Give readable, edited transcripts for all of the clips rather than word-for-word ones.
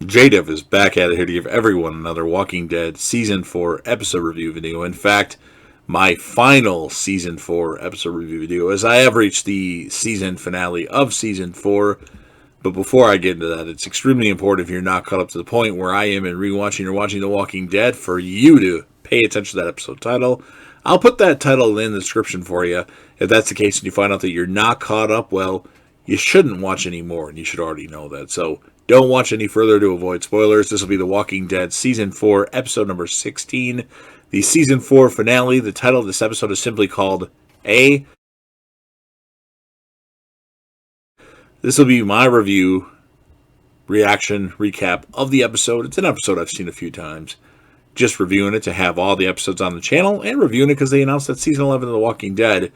JDev is back at it here to give everyone another Walking Dead Season 4 episode review video. In fact, my final Season 4 episode review video, as I have reached the season finale of Season 4. But before I get into that, it's extremely important, if you're not caught up to the point where I am in rewatching or watching The Walking Dead, for you to pay attention to that episode title. I'll put that title in the description for you. If that's the case and you find out that you're not caught up, well, you shouldn't watch anymore, and you should already know that. So don't watch any further to avoid spoilers. This will be The Walking Dead Season 4, episode number 16, the Season 4 finale. The title of this episode is simply called A. This will be my review, reaction, recap of the episode. It's an episode I've seen a few times. Just reviewing it to have all the episodes on the channel, and reviewing it because they announced that Season 11 of The Walking Dead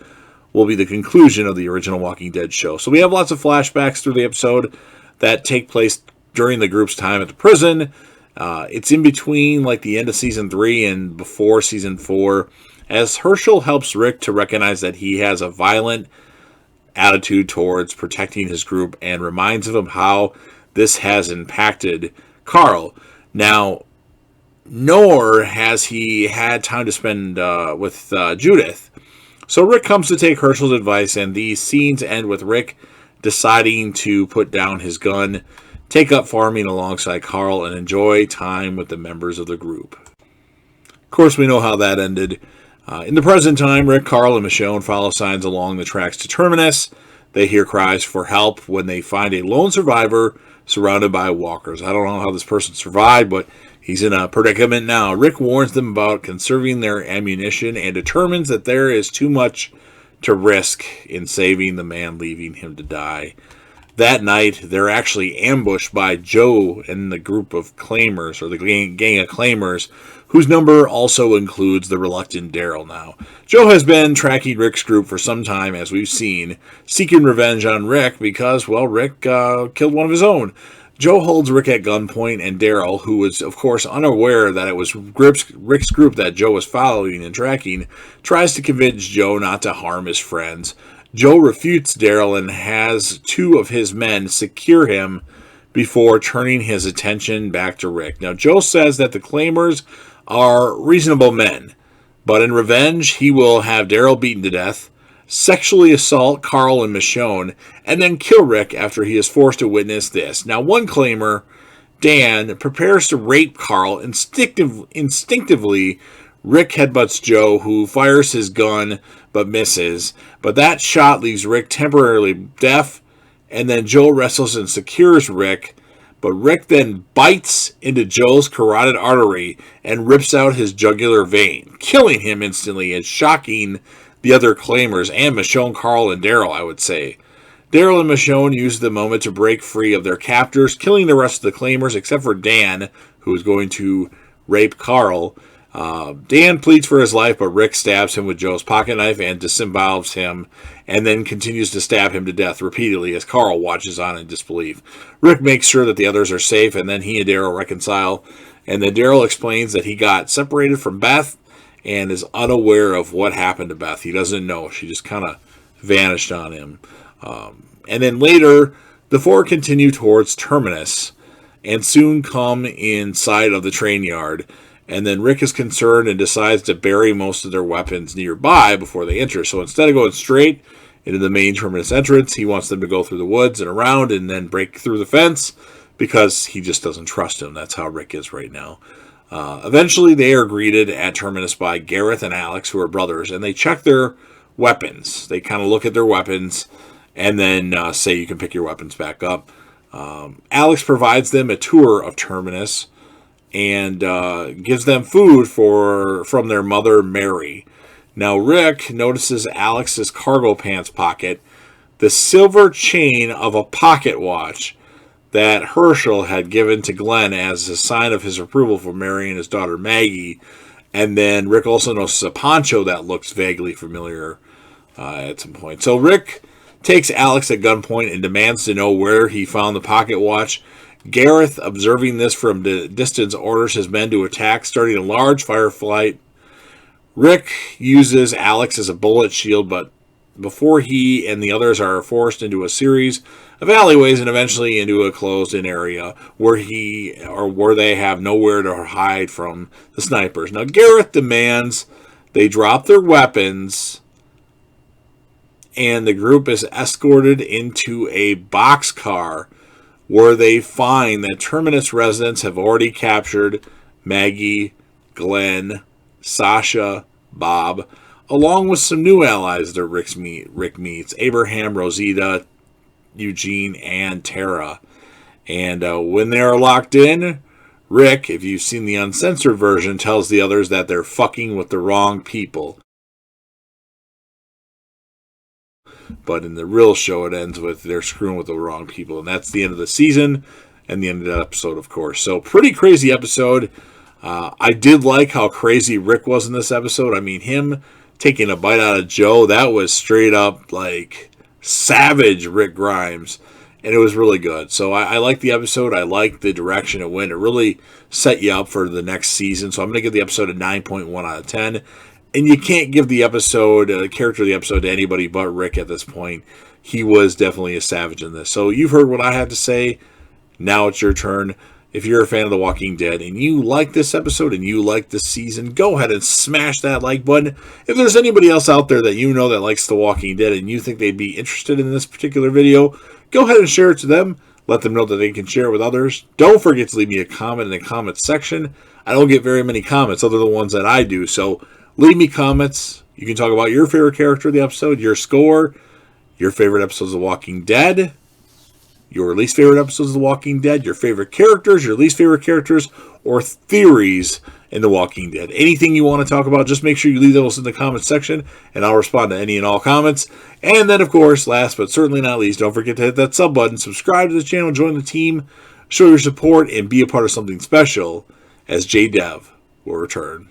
will be the conclusion of the original Walking Dead show. So we have lots of flashbacks through the episode that take place during the group's time at the prison. It's in between like the end of Season 3 and before Season 4, as Hershel helps Rick to recognize that he has a violent attitude towards protecting his group and reminds him how this has impacted Carl. Now, nor has he had time to spend with Judith. So Rick comes to take Hershel's advice, and these scenes end with Rick deciding to put down his gun, take up farming alongside Carl, and enjoy time with the members of the group. Of course, we know how that ended. In the present time, Rick, Carl, and Michonne follow signs along the tracks to Terminus. They hear cries for help when they find a lone survivor surrounded by walkers. I don't know how this person survived, but he's in a predicament now. Rick warns them about conserving their ammunition and determines that there is too much to risk in saving the man, leaving him to die. That night, they're actually ambushed by Joe and the group of claimers, or the gang of claimers, whose number also includes the reluctant Daryl now. Joe has been tracking Rick's group for some time, as we've seen, seeking revenge on Rick because, well, Rick killed one of his own. Joe holds Rick at gunpoint, and Daryl, who was, of course, unaware that it was Rick's group that Joe was following and tracking, tries to convince Joe not to harm his friends. Joe refutes Daryl and has two of his men secure him before turning his attention back to Rick. Now, Joe says that the claimers are reasonable men, but in revenge, he will have Daryl beaten to death, sexually assault Carl and Michonne, and then kill Rick after he is forced to witness this. Now, one claimer, Dan, prepares to rape Carl. Instinctively, Rick headbutts Joe, who fires his gun but misses. But that shot leaves Rick temporarily deaf, and then Joe wrestles and secures Rick. But Rick then bites into Joe's carotid artery and rips out his jugular vein, killing him instantly and shocking the other claimers, and Michonne, Carl, and Daryl, I would say. Daryl and Michonne use the moment to break free of their captors, killing the rest of the claimers except for Dan, who is going to rape Carl. Dan pleads for his life, but Rick stabs him with Joe's pocket knife and disembowels him, and then continues to stab him to death repeatedly as Carl watches on in disbelief. Rick makes sure that the others are safe, and then he and Daryl reconcile, and then Daryl explains that he got separated from Beth and is unaware of what happened to Beth. He doesn't know. She just kind of vanished on him. And then later, the four continue towards Terminus and soon come inside of the train yard. And then Rick is concerned and decides to bury most of their weapons nearby before they enter. So instead of going straight into the main Terminus entrance, he wants them to go through the woods and around and then break through the fence because he just doesn't trust him. That's how Rick is right now. Eventually, they are greeted at Terminus by Gareth and Alex, who are brothers, and they check their weapons. They kind of look at their weapons and then say you can pick your weapons back up. Alex provides them a tour of Terminus and gives them food from their mother, Mary. Now, Rick notices Alex's cargo pants pocket, the silver chain of a pocket watch that Hershel had given to Glenn as a sign of his approval for Mary and his daughter Maggie. And then Rick also notices a poncho that looks vaguely familiar at some point. So Rick takes Alex at gunpoint and demands to know where he found the pocket watch. Gareth, observing this from the distance, orders his men to attack, starting a large firefight. Rick uses Alex as a bullet shield, but before he and the others are forced into a series of alleyways and eventually into a closed-in area where they have nowhere to hide from the snipers. Now, Gareth demands they drop their weapons, and the group is escorted into a boxcar where they find that Terminus residents have already captured Maggie, Glenn, Sasha, Bob, along with some new allies that Rick meets: Abraham, Rosita, Eugene, and Tara. And when they're locked in, Rick, if you've seen the uncensored version, tells the others that they're fucking with the wrong people. But in the real show, it ends with they're screwing with the wrong people. And that's the end of the season and the end of that episode, of course. So, pretty crazy episode. I did like how crazy Rick was in this episode. I mean, him taking a bite out of Joe, that was straight up like savage Rick Grimes. And it was really good. So I like the episode. I like the direction it went. It really set you up for the next season. So I'm going to give the episode a 9.1 out of 10. And you can't give the character of the episode to anybody but Rick at this point. He was definitely a savage in this. So you've heard what I have to say. Now it's your turn. If you're a fan of The Walking Dead and you like this episode and you like this season, go ahead and smash that like button. If there's anybody else out there that you know that likes The Walking Dead and you think they'd be interested in this particular video, go ahead and share it to them. Let them know that they can share it with others. Don't forget to leave me a comment in the comments section. I don't get very many comments other than the ones that I do. So leave me comments. You can talk about your favorite character of the episode, your score, your favorite episodes of The Walking Dead, your least favorite episodes of The Walking Dead, your favorite characters, your least favorite characters, or theories in The Walking Dead. Anything you want to talk about, just make sure you leave those in the comments section, and I'll respond to any and all comments. And then, of course, last but certainly not least, don't forget to hit that sub button, subscribe to the channel, join the team, show your support, and be a part of something special, as J-Dev will return.